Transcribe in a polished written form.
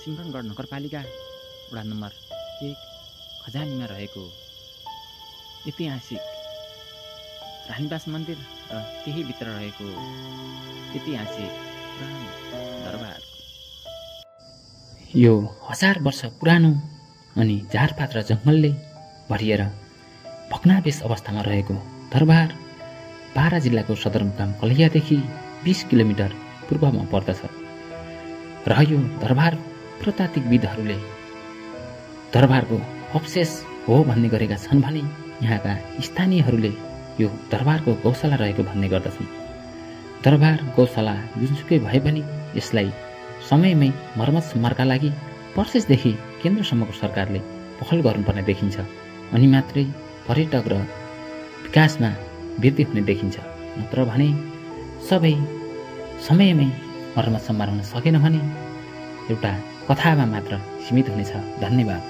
सिमरनगढ नगरपालिका वडा नम्बर 1 खजानीमा रहेको ऐतिहासिक रानीबास मन्दिर र त्यही भित्र रहेको ऐतिहासिक पुरानो दरबार। यो 1000 वर्ष पुरानो अनि झारपात र जङ्गलले भरिएर भग्नावेश अवस्थामा रहेको दरबार बारा जिल्लाको सदरमुकाम कलैयादेखि 20 किलोमिटर पूर्वमा पर्दछ र यो दरबार पुरातात्विकविदहरूले दरबारको अवशेष हो भन्ने गरेका छन् भने यहाँका स्थानीयहरूले यो दरबारको गौशाला रहेको भन्ने गर्दछन्। दरबार गौशाला जुनसुकै भए पनि यसलाई समयमै मर्मत सम्मारका लागि पर्सेसदेखि केन्द्रसम्मको सरकारले पहल गर्नुपर्ने देखिन्छ, अनि मात्रै पर्यटक र विकासमा वृद्धि हुने देखिन्छ। नत्र भने सबै समयमै मर्मत सम्मार हुन सकेन भने एउटा कथामा मात्र सीमित हुनेछ। धन्यवाद।